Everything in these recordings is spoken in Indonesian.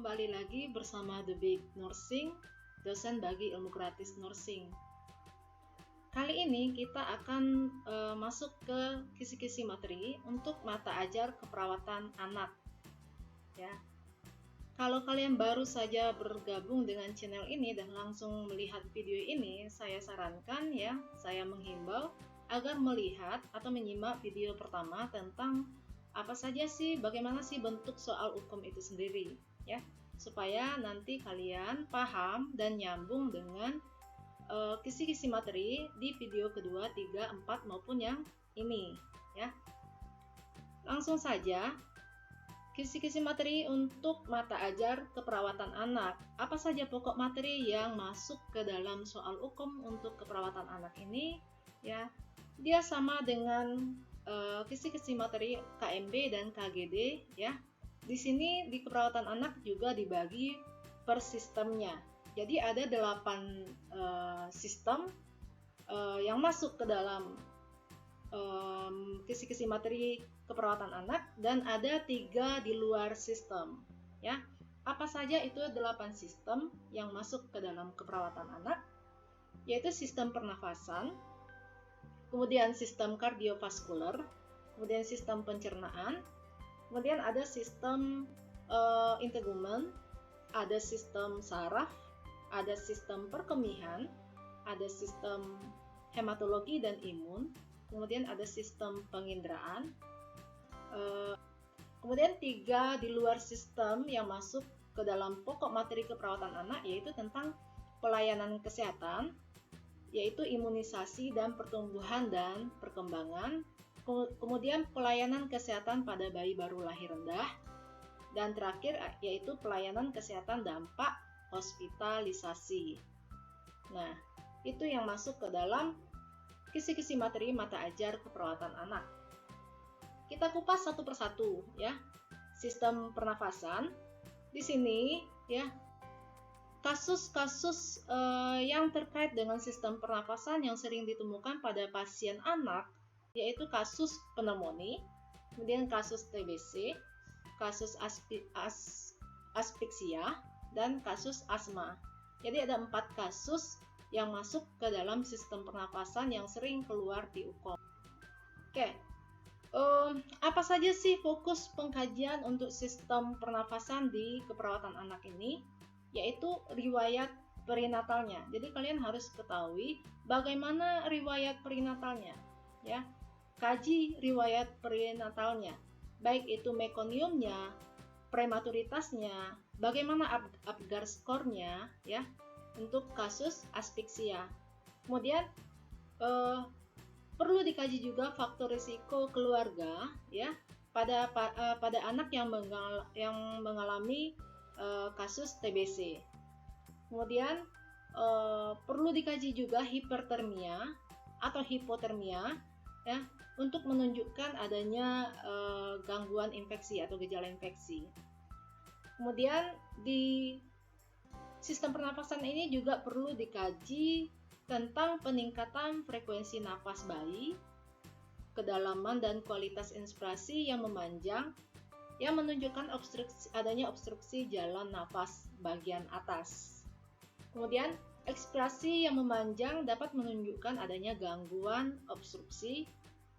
kembali lagi bersama The Big Nursing, dosen bagi ilmu gratis nursing. Kali ini kita akan masuk ke kisi-kisi materi untuk mata ajar keperawatan anak. Ya. Kalau kalian baru saja bergabung dengan channel ini dan langsung melihat video ini, saya sarankan ya, saya menghimbau agar melihat atau menyimak video pertama tentang apa saja sih, bagaimana sih bentuk soal hukum itu sendiri, ya, supaya nanti kalian paham dan nyambung dengan kisi-kisi materi di video kedua, 3, 4 maupun yang ini, ya. Langsung saja, kisi-kisi materi untuk mata ajar keperawatan anak. Apa saja pokok materi yang masuk ke dalam soal hukum untuk keperawatan anak ini, ya. Dia sama dengan kisi-kisi materi KMB dan KGD, ya. Di sini di keperawatan anak juga dibagi per sistemnya. Jadi ada 8 sistem yang masuk ke dalam kisi-kisi materi keperawatan anak, dan ada 3 di luar sistem, ya. Apa saja itu 8 sistem yang masuk ke dalam keperawatan anak? Yaitu sistem pernafasan, kemudian sistem kardiovaskuler, kemudian sistem pencernaan, kemudian ada sistem integumen, ada sistem saraf, ada sistem perkemihan, ada sistem hematologi dan imun, kemudian ada sistem penginderaan, kemudian 3 di luar sistem yang masuk ke dalam pokok materi keperawatan anak, yaitu tentang pelayanan kesehatan, yaitu imunisasi dan pertumbuhan dan perkembangan, kemudian pelayanan kesehatan pada bayi baru lahir rendah, dan terakhir yaitu pelayanan kesehatan dampak hospitalisasi. Nah, itu yang masuk ke dalam kisi-kisi materi mata ajar keperawatan anak. Kita kupas satu persatu, ya. Sistem pernafasan. Di sini, ya, kasus-kasus yang terkait dengan sistem pernafasan yang sering ditemukan pada pasien anak, yaitu kasus pneumonia, kemudian kasus TBC, kasus aspiksia, dan kasus asma. Jadi ada 4 kasus yang masuk ke dalam sistem pernafasan yang sering keluar di UKOM. Oke, apa saja sih fokus pengkajian untuk sistem pernafasan di keperawatan anak ini? Yaitu riwayat perinatalnya. Jadi kalian harus ketahui bagaimana riwayat perinatalnya, ya. Kaji riwayat perinatalnya, baik itu mekoniumnya, prematuritasnya, bagaimana Apgar skornya, ya, untuk kasus aspiksia. Kemudian perlu dikaji juga faktor risiko keluarga, ya, pada anak yang mengalami kasus TBC. Kemudian perlu dikaji juga hipertermia atau hipotermia, ya, untuk menunjukkan adanya gangguan infeksi atau gejala infeksi. Kemudian di sistem pernafasan ini juga perlu dikaji tentang peningkatan frekuensi nafas bayi, kedalaman dan kualitas inspirasi yang memanjang, yang menunjukkan adanya obstruksi jalan nafas bagian atas. Kemudian ekspirasi yang memanjang dapat menunjukkan adanya gangguan obstruksi,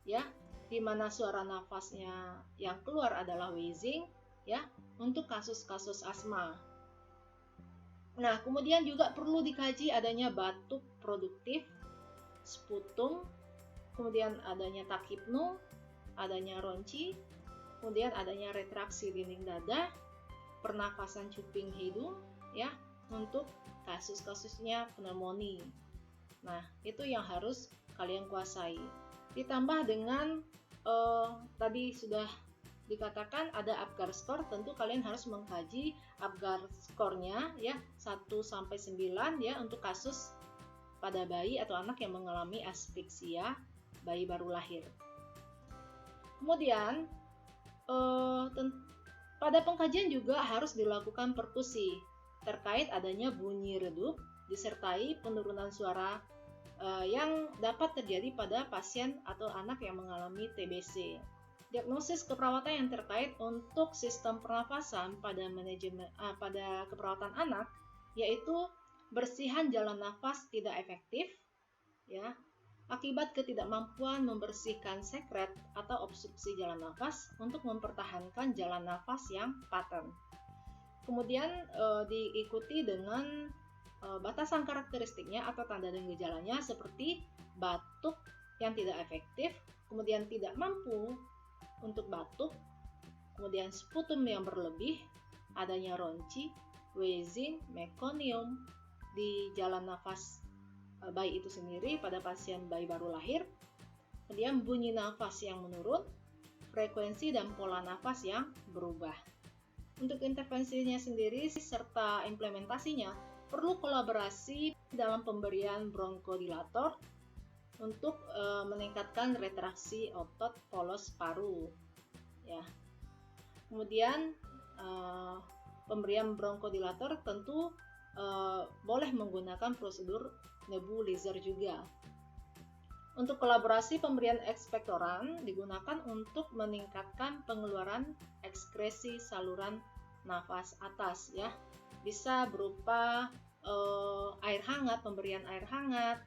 ya, di mana suara nafasnya yang keluar adalah wheezing, ya, untuk kasus-kasus asma. Nah, kemudian juga perlu dikaji adanya batuk produktif, sputum, kemudian adanya takhipnu, adanya ronci, kemudian adanya retraksi dinding dada, pernafasan cuping hidung, ya, untuk kasus-kasusnya pneumonia. Nah, itu yang harus kalian kuasai. Ditambah dengan tadi sudah dikatakan ada Apgar skor, tentu kalian harus mengkaji Apgar skornya, ya, 1 sampai 9, ya, untuk kasus pada bayi atau anak yang mengalami aspiksia bayi baru lahir. Kemudian pada pengkajian juga harus dilakukan perkusi terkait adanya bunyi redup disertai penurunan suara yang dapat terjadi pada pasien atau anak yang mengalami TBC. Diagnosis keperawatan yang terkait untuk sistem pernafasan pada keperawatan anak yaitu bersihan jalan nafas tidak efektif, ya, akibat ketidakmampuan membersihkan sekret atau obstruksi jalan nafas untuk mempertahankan jalan nafas yang paten. Kemudian diikuti dengan batasan karakteristiknya atau tanda dan gejalanya seperti batuk yang tidak efektif, kemudian tidak mampu untuk batuk, kemudian sputum yang berlebih, adanya ronci, wheezing, meconium di jalan nafas bayi itu sendiri pada pasien bayi baru lahir, kemudian bunyi nafas yang menurun, frekuensi dan pola nafas yang berubah. Untuk intervensinya sendiri serta implementasinya perlu kolaborasi dalam pemberian bronkodilator untuk meningkatkan retraksi otot polos paru, ya. Kemudian pemberian bronkodilator tentu boleh menggunakan prosedur nebulizer juga. Untuk kolaborasi pemberian ekspektoran digunakan untuk meningkatkan pengeluaran ekskresi saluran nafas atas, ya. Bisa berupa air hangat, pemberian air hangat,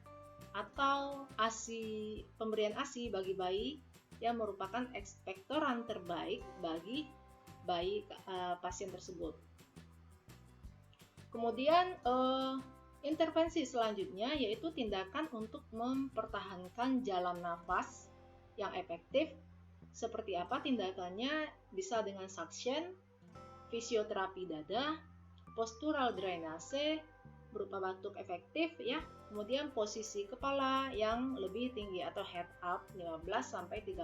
atau pemberian ASI bagi bayi yang merupakan ekspektoran terbaik bagi bayi pasien tersebut. Kemudian intervensi selanjutnya yaitu tindakan untuk mempertahankan jalan nafas yang efektif. Seperti apa tindakannya? Bisa dengan suction, fisioterapi dada, postural drainase berupa batuk efektif, ya. Kemudian posisi kepala yang lebih tinggi atau head up 15-30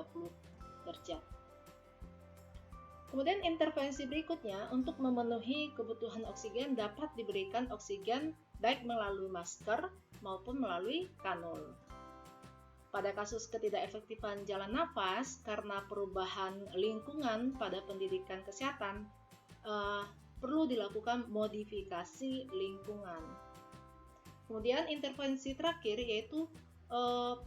derajat. Kemudian intervensi berikutnya untuk memenuhi kebutuhan oksigen dapat diberikan oksigen baik melalui masker maupun melalui kanul. Pada kasus ketidakefektifan jalan nafas karena perubahan lingkungan pada pendidikan kesehatan, perlu dilakukan modifikasi lingkungan. Kemudian intervensi terakhir yaitu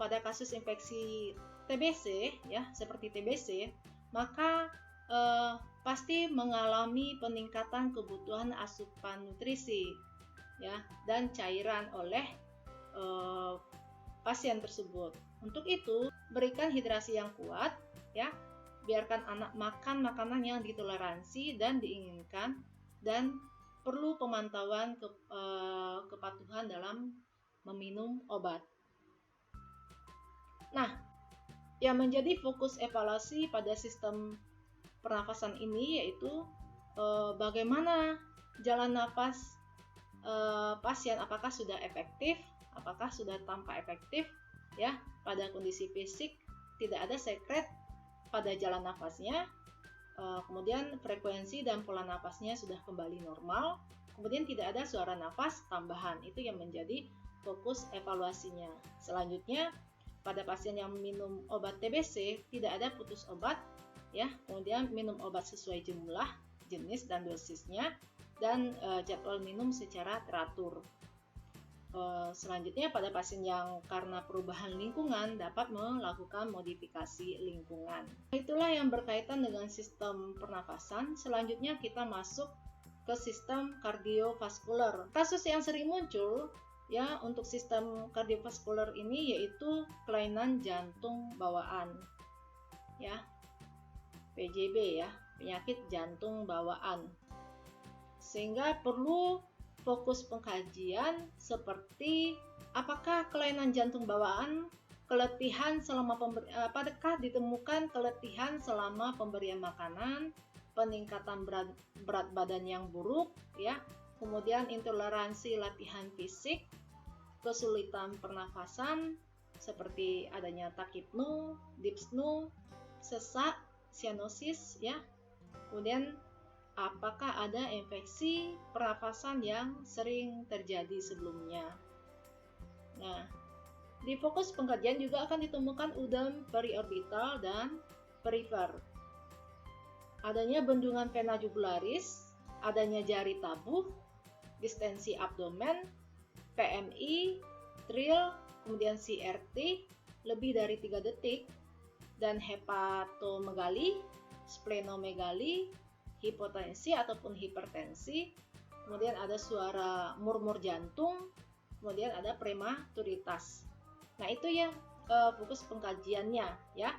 pada kasus infeksi TBC, ya, seperti TBC, maka pasti mengalami peningkatan kebutuhan asupan nutrisi, ya, dan cairan oleh pasien tersebut. Untuk itu, berikan hidrasi yang kuat, ya. Biarkan anak makan makanan yang ditoleransi dan diinginkan, dan perlu pemantauan kepatuhan dalam meminum obat. Nah, yang menjadi fokus evaluasi pada sistem pernafasan ini yaitu bagaimana jalan nafas pasien, apakah sudah efektif, apakah sudah tampak efektif, ya, pada kondisi fisik tidak ada sekret pada jalan nafasnya. Kemudian frekuensi dan pola nafasnya sudah kembali normal, kemudian tidak ada suara nafas tambahan. Itu yang menjadi fokus evaluasinya. Selanjutnya, pada pasien yang minum obat TBC tidak ada putus obat, ya. Kemudian minum obat sesuai jumlah, jenis dan dosisnya, dan jadwal minum secara teratur. Selanjutnya, pada pasien yang karena perubahan lingkungan dapat melakukan modifikasi lingkungan. Itulah yang berkaitan dengan sistem pernafasan. Selanjutnya kita masuk ke sistem kardiovaskuler. Kasus yang sering muncul, ya, untuk sistem kardiovaskuler ini yaitu kelainan jantung bawaan, ya, PJB, ya, penyakit jantung bawaan. Sehingga perlu fokus pengkajian seperti apakah kelainan jantung bawaan, keletihan selama apakah ditemukan keletihan selama pemberian makanan, peningkatan berat badan yang buruk, ya, kemudian intoleransi latihan fisik, kesulitan pernafasan seperti adanya tachypnea, dyspnea, sesak, cyanosis, ya. Kemudian apakah ada infeksi pernafasan yang sering terjadi sebelumnya. Nah, di fokus pengkajian juga akan ditemukan udem periorbital dan perifer. Adanya bendungan vena jugularis, adanya jari tabuh, distensi abdomen, PMI, trill, kemudian CRT lebih dari 3 detik, dan hepatomegali, splenomegali, hipotensi ataupun hipertensi, kemudian ada suara murmur jantung, kemudian ada prematuritas. Nah, itu ya fokus pengkajiannya ya.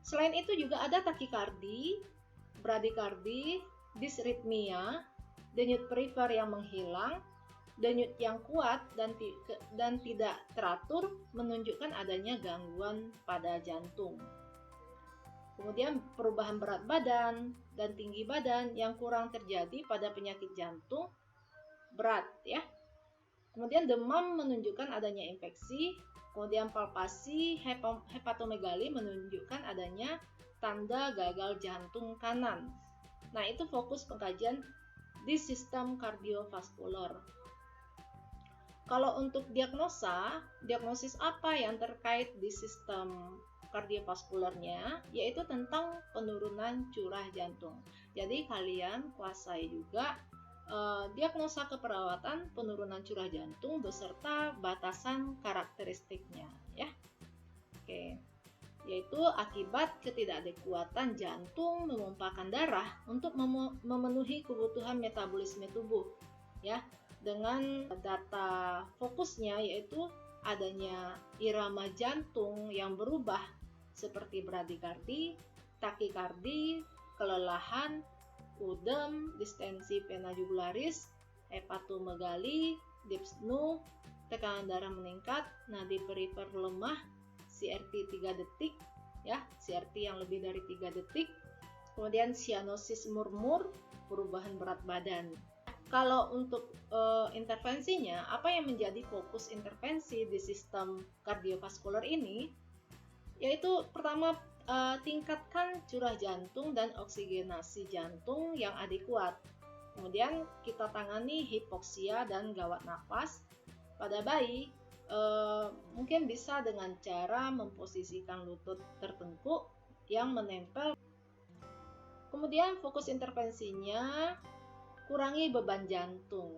Selain itu juga ada takikardi, bradikardi, disritmia, denyut perifer yang menghilang, denyut yang kuat dan tidak teratur menunjukkan adanya gangguan pada jantung. Kemudian perubahan berat badan dan tinggi badan yang kurang terjadi pada penyakit jantung berat ya. Kemudian demam menunjukkan adanya infeksi. Kemudian palpasi hepatomegali menunjukkan adanya tanda gagal jantung kanan. Nah, itu fokus pengkajian di sistem kardiovaskular. Kalau untuk diagnosis apa yang terkait di sistem kardiovaskularnya, yaitu tentang penurunan curah jantung. Jadi kalian kuasai juga diagnosa keperawatan penurunan curah jantung beserta batasan karakteristiknya ya. Oke. Yaitu akibat ketidakadekuatan jantung memumpahkan darah untuk memenuhi kebutuhan metabolisme tubuh ya, dengan data fokusnya yaitu adanya irama jantung yang berubah seperti bradikardi, takikardi, kelelahan, udem, distensi vena jugularis, hepatomegali, dyspnoe, tekanan darah meningkat, nadi perifer lemah, CRT 3 detik ya, CRT yang lebih dari 3 detik. Kemudian cyanosis murmur, perubahan berat badan. Kalau untuk intervensinya, apa yang menjadi fokus intervensi di sistem kardiovaskular ini? Yaitu pertama, tingkatkan curah jantung dan oksigenasi jantung yang adekuat. Kemudian kita tangani hipoksia dan gawat nafas pada bayi. Mungkin bisa dengan cara memposisikan lutut tertengkuk yang menempel. Kemudian fokus intervensinya kurangi beban jantung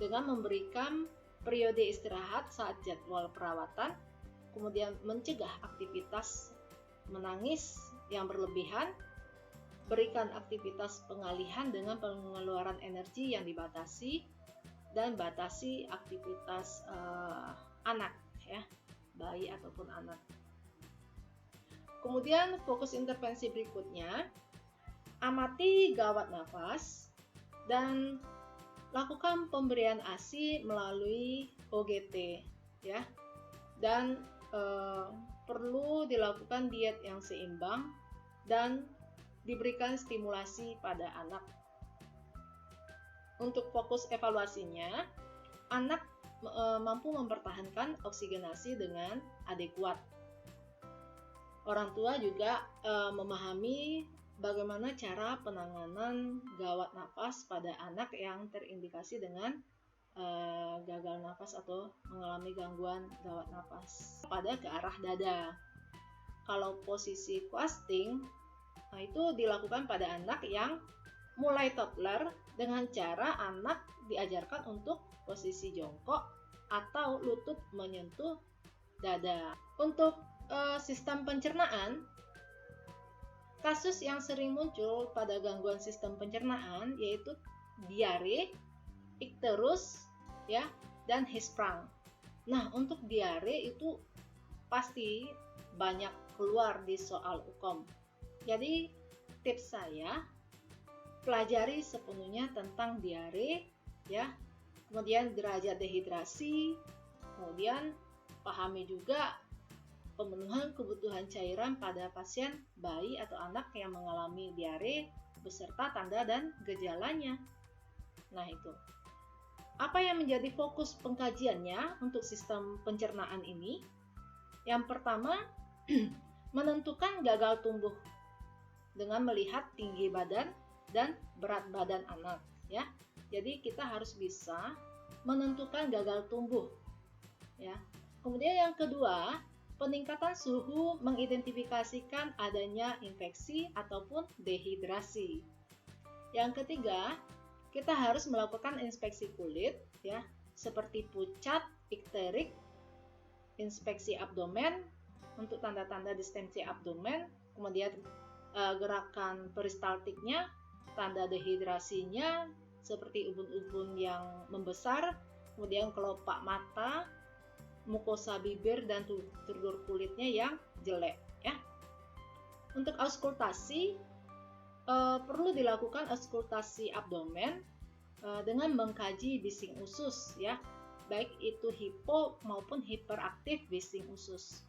dengan memberikan periode istirahat saat jadwal perawatan, kemudian mencegah aktivitas menangis yang berlebihan, berikan aktivitas pengalihan dengan pengeluaran energi yang dibatasi, dan batasi aktivitas anak ya, bayi ataupun anak. Kemudian fokus intervensi berikutnya, amati gawat nafas dan lakukan pemberian ASI melalui OGT ya, dan perlu dilakukan diet yang seimbang dan diberikan stimulasi pada anak. Untuk fokus evaluasinya, anak mampu mempertahankan oksigenasi dengan adekuat. Orang tua juga memahami bagaimana cara penanganan gawat nafas pada anak yang terindikasi dengan gagal nafas atau mengalami gangguan gawat nafas pada ke arah dada. Kalau posisi fasting, nah itu dilakukan pada anak yang mulai toddler dengan cara anak diajarkan untuk posisi jongkok atau lutut menyentuh dada. Untuk sistem pencernaan, kasus yang sering muncul pada gangguan sistem pencernaan yaitu diare, ikterus, ya, dan hisprang. Nah, untuk diare itu pasti banyak keluar di soal UKOM. Jadi, tips saya, pelajari sepenuhnya tentang diare, ya, kemudian derajat dehidrasi, kemudian pahami juga pemenuhan kebutuhan cairan pada pasien bayi atau anak yang mengalami diare beserta tanda dan gejalanya. Nah, itu. Apa yang menjadi fokus pengkajiannya untuk sistem pencernaan ini? Yang pertama, menentukan gagal tumbuh dengan melihat tinggi badan dan berat badan anak, ya. Jadi kita harus bisa menentukan gagal tumbuh, ya. Kemudian yang kedua, peningkatan suhu mengidentifikasikan adanya infeksi ataupun dehidrasi. Yang ketiga, kita harus melakukan inspeksi kulit, ya, seperti pucat, ikterik, inspeksi abdomen, untuk tanda-tanda distensi abdomen, kemudian gerakan peristaltiknya, tanda dehidrasinya seperti ubun-ubun yang membesar, kemudian kelopak mata, mukosa bibir dan tutur kulitnya yang jelek ya. Untuk auskultasi perlu dilakukan auskultasi abdomen dengan mengkaji bising usus ya, baik itu hipo maupun hiperaktif bising usus.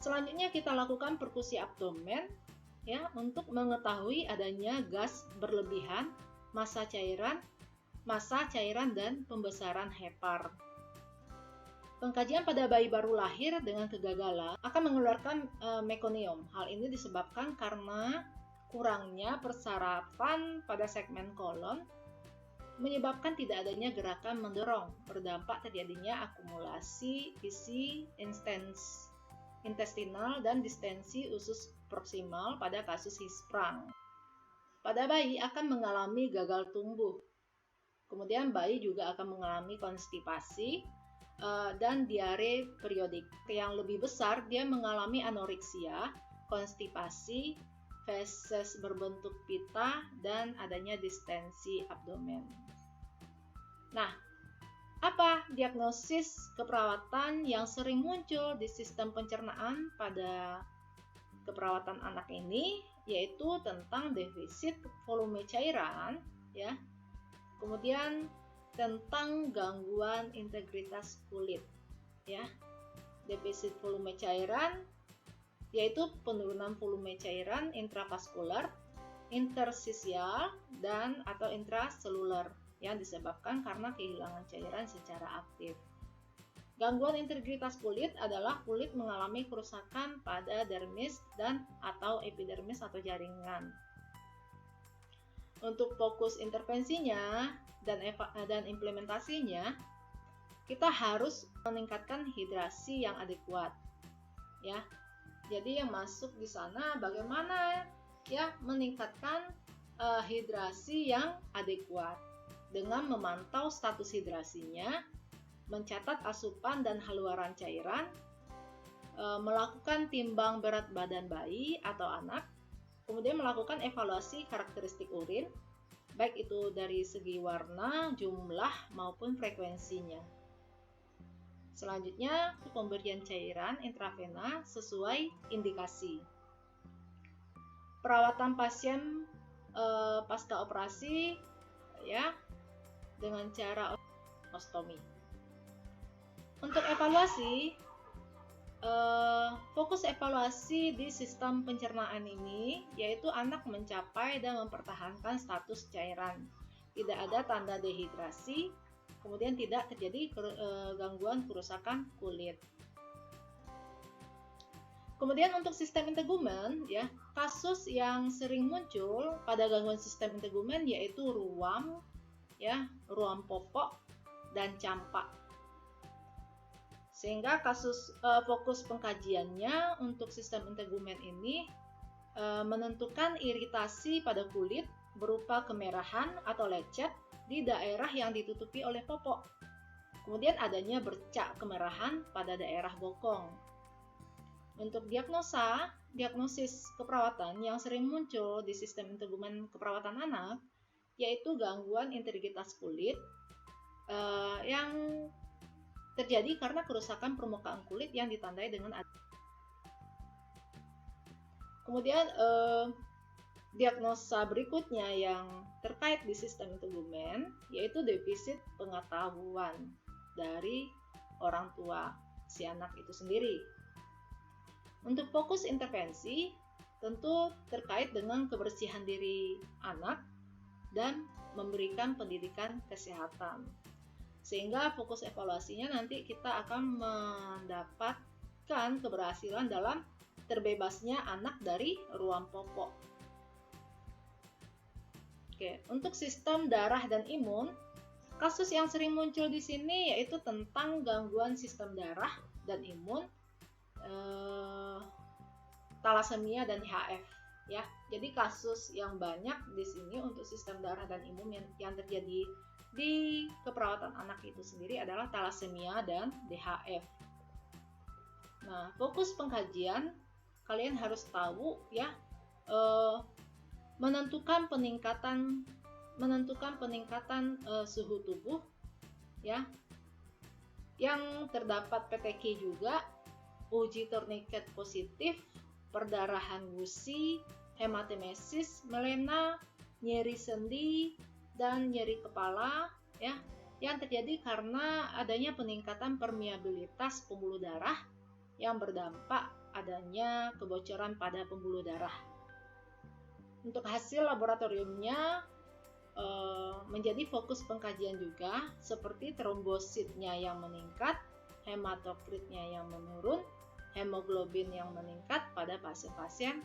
Selanjutnya kita lakukan perkusi abdomen ya untuk mengetahui adanya gas berlebihan, massa cairan dan pembesaran hepar. Pengkajian pada bayi baru lahir dengan kegagalan akan mengeluarkan mekonium. Hal ini disebabkan karena kurangnya persarapan pada segmen kolon menyebabkan tidak adanya gerakan mendorong, berdampak terjadinya akumulasi isi intestinal dan distensi usus proksimal pada kasus Hirschsprung. Pada bayi akan mengalami gagal tumbuh. Kemudian bayi juga akan mengalami konstipasi dan diare periodik. Yang lebih besar dia mengalami anoreksia, konstipasi, feses berbentuk pita, dan adanya distensi abdomen. Nah, apa diagnosis keperawatan yang sering muncul di sistem pencernaan pada keperawatan anak ini? Yaitu tentang defisit volume cairan, ya. Kemudian tentang gangguan integritas kulit, ya. Defisit volume cairan yaitu penurunan volume cairan intravaskular, intersisial, dan atau intraseluler yang disebabkan karena kehilangan cairan secara aktif. Gangguan integritas kulit adalah kulit mengalami kerusakan pada dermis dan atau epidermis atau jaringan. Untuk fokus intervensinya dan implementasinya, kita harus meningkatkan hidrasi yang adekuat, ya. Jadi yang masuk di sana bagaimana ya meningkatkan hidrasi yang adekuat dengan memantau status hidrasinya, mencatat asupan dan haluaran cairan, melakukan timbang berat badan bayi atau anak, kemudian melakukan evaluasi karakteristik urin, baik itu dari segi warna, jumlah maupun frekuensinya. Selanjutnya, pemberian cairan intravena sesuai indikasi. Perawatan pasien pasca operasi ya dengan cara ostomi. Untuk evaluasi, fokus evaluasi di sistem pencernaan ini yaitu anak mencapai dan mempertahankan status cairan, tidak ada tanda dehidrasi, kemudian tidak terjadi gangguan kerusakan kulit. Kemudian untuk sistem integumen, ya, kasus yang sering muncul pada gangguan sistem integumen yaitu ruam, ya, ruam popok dan campak. Sehingga kasus fokus pengkajiannya untuk sistem integumen ini menentukan iritasi pada kulit berupa kemerahan atau lecet di daerah yang ditutupi oleh popok. Kemudian adanya bercak kemerahan pada daerah bokong. Untuk diagnosis keperawatan yang sering muncul di sistem integumen keperawatan anak yaitu gangguan integritas kulit yang terjadi karena kerusakan permukaan kulit yang ditandai dengan kemudian diagnosa berikutnya yang terkait di sistem integumen yaitu defisit pengetahuan dari orang tua si anak itu sendiri. Untuk fokus intervensi tentu terkait dengan kebersihan diri anak dan memberikan pendidikan kesehatan. Sehingga fokus evaluasinya nanti kita akan mendapatkan keberhasilan dalam terbebasnya anak dari ruam popok. Oke, untuk sistem darah dan imun, kasus yang sering muncul di sini yaitu tentang gangguan sistem darah dan imun, talasemia dan HF. Ya, jadi kasus yang banyak di sini untuk sistem darah dan imun yang terjadi di keperawatan anak itu sendiri adalah talasemia dan DHF. Nah, fokus pengkajian kalian harus tahu ya, menentukan peningkatan suhu tubuh ya, yang terdapat PTQ juga, uji tourniquet positif, perdarahan gusi, hematemesis, melena, nyeri sendi, dan nyeri kepala ya, yang terjadi karena adanya peningkatan permeabilitas pembuluh darah yang berdampak adanya kebocoran pada pembuluh darah. Untuk hasil laboratoriumnya menjadi fokus pengkajian juga, seperti trombositnya yang meningkat, hematokritnya yang menurun, hemoglobin yang meningkat pada pasien-pasien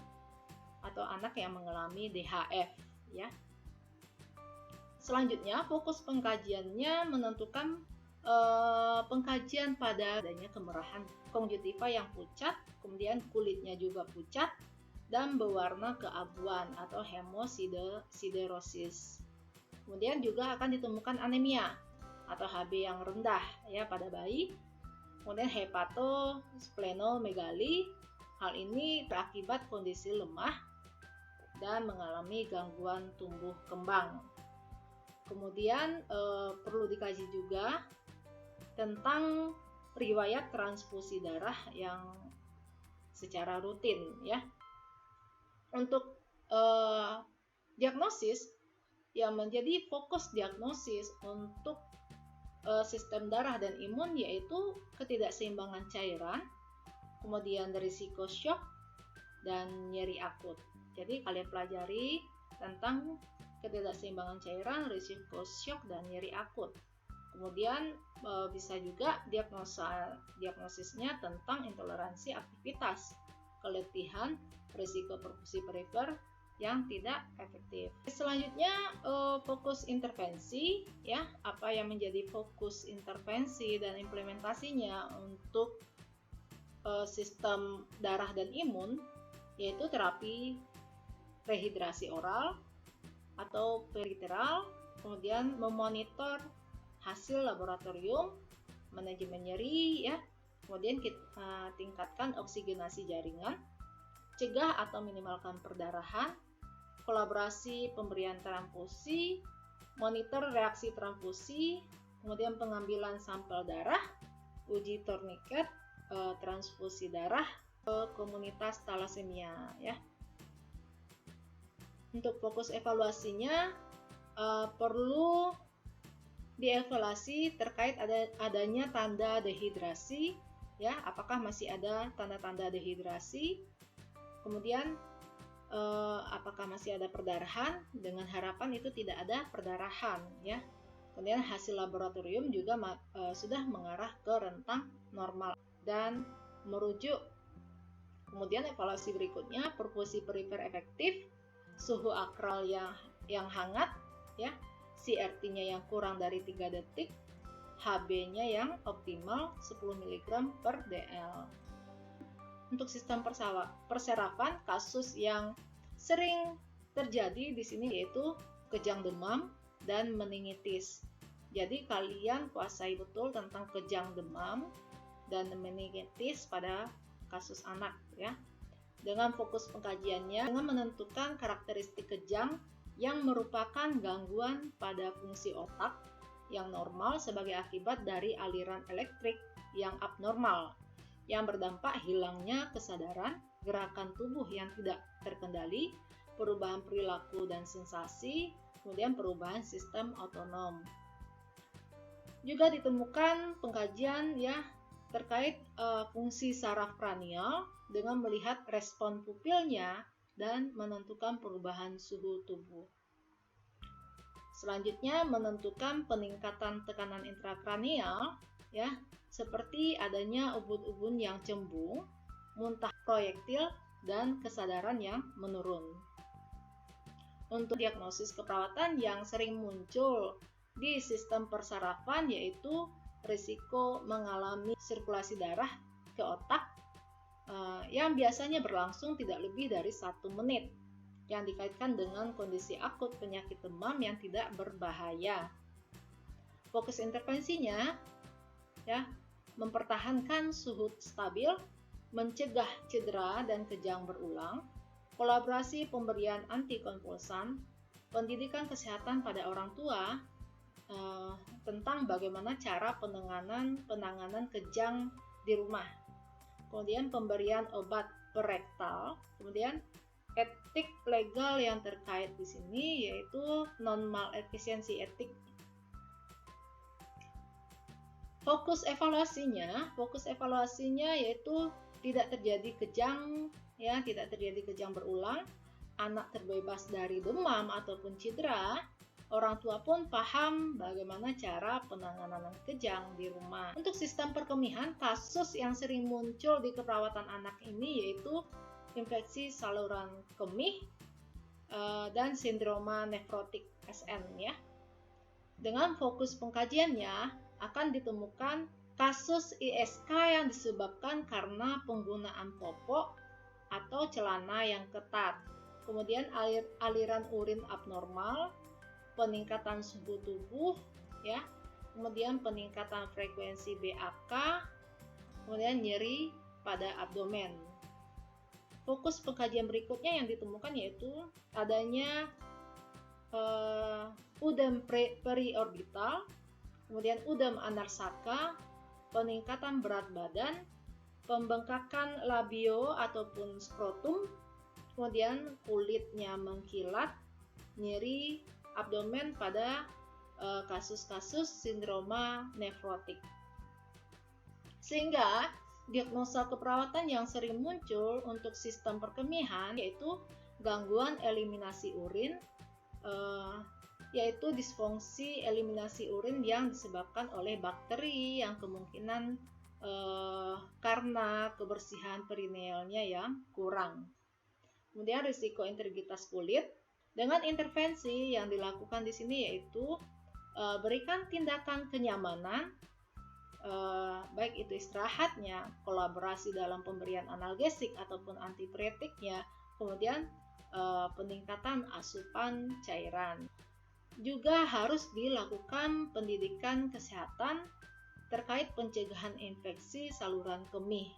atau anak yang mengalami DHF ya. Selanjutnya, fokus pengkajiannya menentukan pengkajian pada adanya kemerahan konjungtiva yang pucat, kemudian kulitnya juga pucat dan berwarna keabuan atau hemosiderosis. Kemudian juga akan ditemukan anemia atau Hb yang rendah ya pada bayi. Kemudian hepatosplenomegali. Hal ini berakibat kondisi lemah dan mengalami gangguan tumbuh kembang. Kemudian perlu dikaji juga tentang riwayat transfusi darah yang secara rutin ya. Untuk diagnosis yang menjadi fokus diagnosis untuk sistem darah dan imun yaitu ketidakseimbangan cairan, kemudian risiko shock dan nyeri akut. Jadi kalian pelajari tentang ketidakseimbangan cairan, risiko shock dan nyeri akut. Kemudian bisa juga diagnosisnya tentang intoleransi aktivitas, keletihan, risiko perfusi perifer yang tidak efektif. Selanjutnya fokus intervensi ya, apa yang menjadi fokus intervensi dan implementasinya untuk sistem darah dan imun, yaitu terapi rehidrasi oral atau periteral, kemudian memonitor hasil laboratorium, manajemen nyeri ya, kemudian kita tingkatkan oksigenasi jaringan, cegah atau minimalkan perdarahan, kolaborasi pemberian transfusi, monitor reaksi transfusi, kemudian pengambilan sampel darah, uji tourniquet, transfusi darah ke komunitas thalassemia ya. Untuk fokus evaluasinya perlu dievaluasi terkait adanya tanda dehidrasi ya, apakah masih ada tanda-tanda dehidrasi, kemudian apakah masih ada perdarahan, dengan harapan itu tidak ada perdarahan ya. Kemudian hasil laboratorium juga sudah mengarah ke rentang normal dan merujuk. Kemudian evaluasi berikutnya, perfusi perifer efektif, suhu akral yang hangat ya, CRT-nya yang kurang dari 3 detik, HB-nya yang optimal 10 mg per dl. Untuk sistem perserapan, kasus yang sering terjadi di sini yaitu kejang demam dan meningitis. Jadi kalian kuasai betul tentang kejang demam dan meningitis pada kasus anak ya. Dengan fokus pengkajiannya dengan menentukan karakteristik kejang yang merupakan gangguan pada fungsi otak yang normal sebagai akibat dari aliran elektrik yang abnormal, yang berdampak hilangnya kesadaran, gerakan tubuh yang tidak terkendali, perubahan perilaku dan sensasi, kemudian perubahan sistem otonom. Juga ditemukan pengkajian ya terkait fungsi saraf kranial dengan melihat respon pupilnya dan menentukan perubahan suhu tubuh. Selanjutnya menentukan peningkatan tekanan intrakranial ya, seperti adanya ubun-ubun yang cembung, muntah proyektil dan kesadaran yang menurun. Untuk diagnosis keperawatan yang sering muncul di sistem persarafan yaitu risiko mengalami sirkulasi darah ke otak yang biasanya berlangsung tidak lebih dari 1 menit, yang dikaitkan dengan kondisi akut penyakit demam yang tidak berbahaya. Fokus intervensinya ya, mempertahankan suhu stabil, mencegah cedera dan kejang berulang, kolaborasi pemberian antikonvulsan, pendidikan kesehatan pada orang tua tentang bagaimana cara penanganan kejang di rumah, kemudian pemberian obat perektal, kemudian etik legal yang terkait di sini yaitu non malefisiensi etik. Fokus evaluasinya yaitu tidak terjadi kejang, ya, tidak terjadi kejang berulang, anak terbebas dari demam ataupun cedera, orang tua pun paham bagaimana cara penanganan kejang di rumah. Untuk sistem perkemihan, kasus yang sering muncul di keperawatan anak ini yaitu infeksi saluran kemih dan sindroma nefrotik SN, ya. Dengan fokus pengkajiannya akan ditemukan kasus ISK yang disebabkan karena penggunaan popok atau celana yang ketat, kemudian aliran urin abnormal, peningkatan suhu tubuh, ya, kemudian peningkatan frekuensi BAK, kemudian nyeri pada abdomen. Fokus pengkajian berikutnya yang ditemukan yaitu adanya udem periorbital, kemudian udem anarsaka, peningkatan berat badan, pembengkakan labio ataupun skrotum, kemudian kulitnya mengkilat, nyeri abdomen pada kasus-kasus sindroma nefrotik. Sehingga diagnosa keperawatan yang sering muncul untuk sistem perkemihan yaitu gangguan eliminasi urin, yaitu disfungsi eliminasi urin yang disebabkan oleh bakteri yang kemungkinan karena kebersihan perinealnya yang kurang. Kemudian risiko integritas kulit dengan intervensi yang dilakukan di sini yaitu berikan tindakan kenyamanan, baik itu istirahatnya, kolaborasi dalam pemberian analgesik ataupun antipiretiknya, kemudian peningkatan asupan cairan. Juga harus dilakukan pendidikan kesehatan terkait pencegahan infeksi saluran kemih.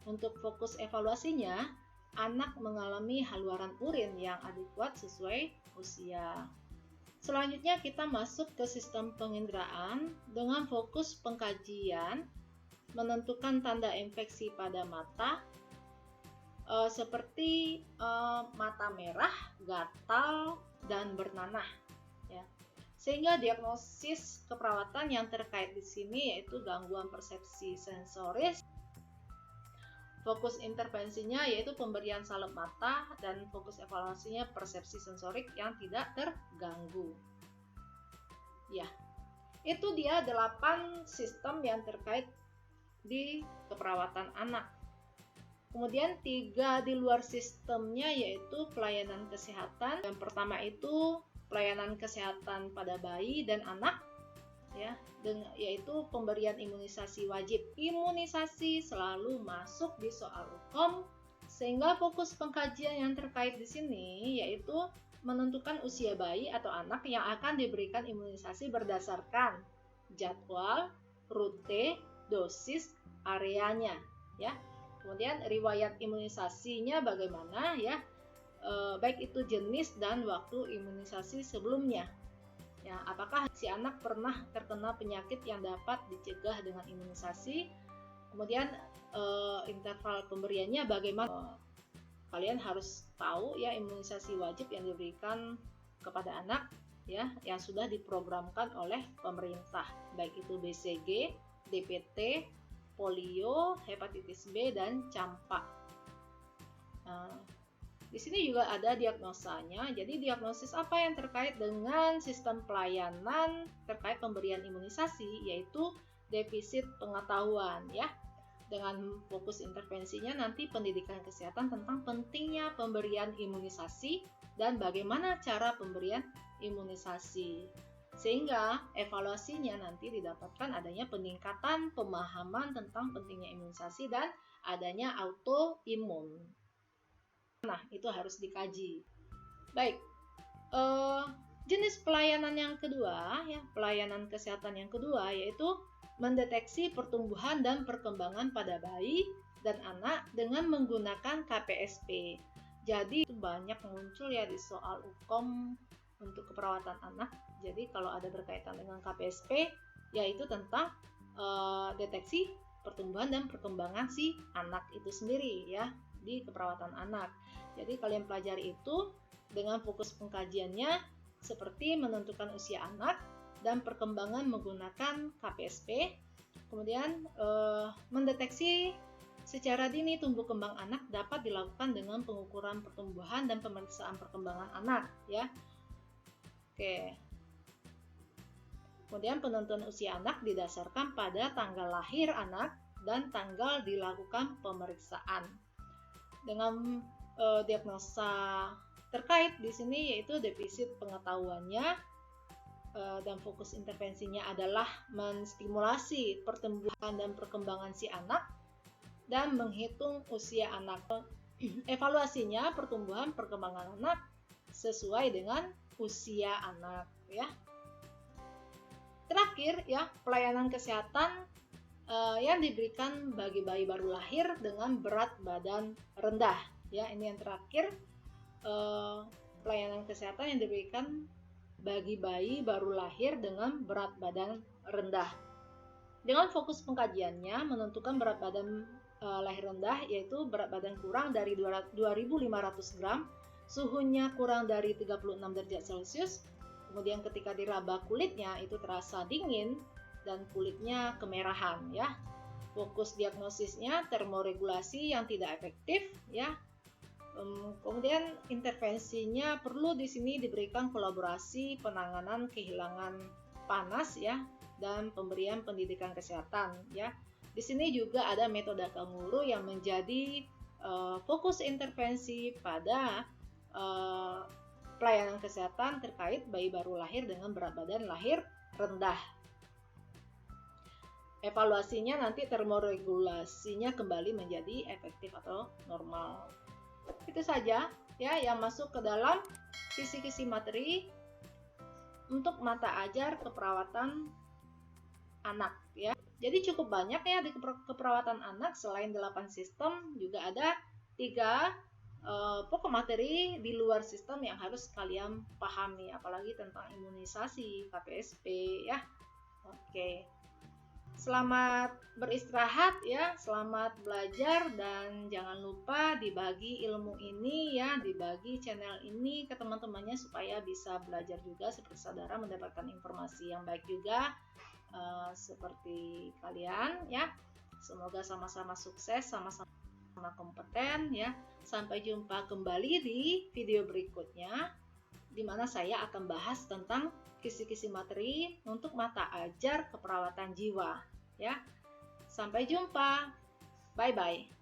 Untuk fokus evaluasinya, anak mengalami haluan urin yang adekuat sesuai usia. Selanjutnya kita masuk ke sistem penginderaan dengan fokus pengkajian menentukan tanda infeksi pada mata seperti mata merah, gatal, dan bernanah. Ya. Sehingga diagnosis keperawatan yang terkait di sini yaitu gangguan persepsi sensoris. Fokus intervensinya yaitu pemberian salep mata dan fokus evaluasinya persepsi sensorik yang tidak terganggu. Ya, itu dia 8 sistem yang terkait di keperawatan anak. Kemudian 3 di luar sistemnya yaitu pelayanan kesehatan. Yang pertama itu pelayanan kesehatan pada bayi dan anak, ya, yaitu pemberian imunisasi wajib. Imunisasi selalu masuk di soal UKOM, sehingga fokus pengkajian yang terkait di sini yaitu menentukan usia bayi atau anak yang akan diberikan imunisasi berdasarkan jadwal, rute, dosis, areanya, ya. Kemudian riwayat imunisasinya bagaimana, ya. Baik itu jenis dan waktu imunisasi sebelumnya. Ya, apakah si anak pernah terkena penyakit yang dapat dicegah dengan imunisasi? Kemudian interval pemberiannya bagaimana? Kalian harus tahu ya imunisasi wajib yang diberikan kepada anak ya yang sudah diprogramkan oleh pemerintah, baik itu BCG, DPT, polio, hepatitis B dan campak. Di sini juga ada diagnosanya. Jadi diagnosis apa yang terkait dengan sistem pelayanan terkait pemberian imunisasi yaitu defisit pengetahuan, ya. Dengan fokus intervensinya nanti pendidikan kesehatan tentang pentingnya pemberian imunisasi dan bagaimana cara pemberian imunisasi. Sehingga evaluasinya nanti didapatkan adanya peningkatan pemahaman tentang pentingnya imunisasi dan adanya autoimun. Nah, itu harus dikaji. Baik, jenis pelayanan yang kedua, ya, pelayanan kesehatan yang kedua yaitu mendeteksi pertumbuhan dan perkembangan pada bayi dan anak dengan menggunakan KPSP. Jadi banyak muncul ya di soal UKOM untuk keperawatan anak. Jadi kalau ada berkaitan dengan KPSP, yaitu tentang deteksi pertumbuhan dan perkembangan si anak itu sendiri ya di keperawatan anak. Jadi kalian pelajari itu dengan fokus pengkajiannya seperti menentukan usia anak dan perkembangan menggunakan KPSP. Kemudian mendeteksi secara dini tumbuh kembang anak dapat dilakukan dengan pengukuran pertumbuhan dan pemeriksaan perkembangan anak ya. Oke. Kemudian penentuan usia anak didasarkan pada tanggal lahir anak dan tanggal dilakukan pemeriksaan. Dengan diagnosa terkait di sini yaitu defisit pengetahuannya dan fokus intervensinya adalah menstimulasi pertumbuhan dan perkembangan si anak dan menghitung usia anak. Evaluasinya pertumbuhan perkembangan anak sesuai dengan usia anak ya. Terakhir ya, pelayanan kesehatan yang diberikan bagi bayi baru lahir dengan berat badan rendah ya. Ini yang terakhir, pelayanan kesehatan yang diberikan bagi bayi baru lahir dengan berat badan rendah. Dengan fokus pengkajiannya menentukan berat badan lahir rendah, yaitu berat badan kurang dari 2.500 gram, suhunya kurang dari 36 derajat Celcius, kemudian ketika diraba kulitnya itu terasa dingin dan kulitnya kemerahan ya. Fokus diagnosisnya termoregulasi yang tidak efektif ya. Kemudian intervensinya perlu di sini diberikan kolaborasi penanganan kehilangan panas ya dan pemberian pendidikan kesehatan ya. Di sini juga ada metode kanguru yang menjadi fokus intervensi pada pelayanan kesehatan terkait bayi baru lahir dengan berat badan lahir rendah. Evaluasinya nanti termoregulasinya kembali menjadi efektif atau normal. Itu saja ya yang masuk ke dalam kisi-kisi materi untuk mata ajar keperawatan anak ya. Jadi cukup banyak ya di keperawatan anak. Selain 8 sistem juga ada 3 pokok materi di luar sistem yang harus kalian pahami, apalagi tentang imunisasi, KPSP ya. Oke. Selamat beristirahat ya, selamat belajar dan jangan lupa dibagi ilmu ini ya, dibagi channel ini ke teman-temannya supaya bisa belajar juga seperti saudara, mendapatkan informasi yang baik juga seperti kalian ya. Semoga sama-sama sukses, sama-sama kompeten ya. Sampai jumpa kembali di video berikutnya di mana saya akan bahas tentang kisi-kisi materi untuk mata ajar keperawatan jiwa ya. Sampai jumpa. Bye bye.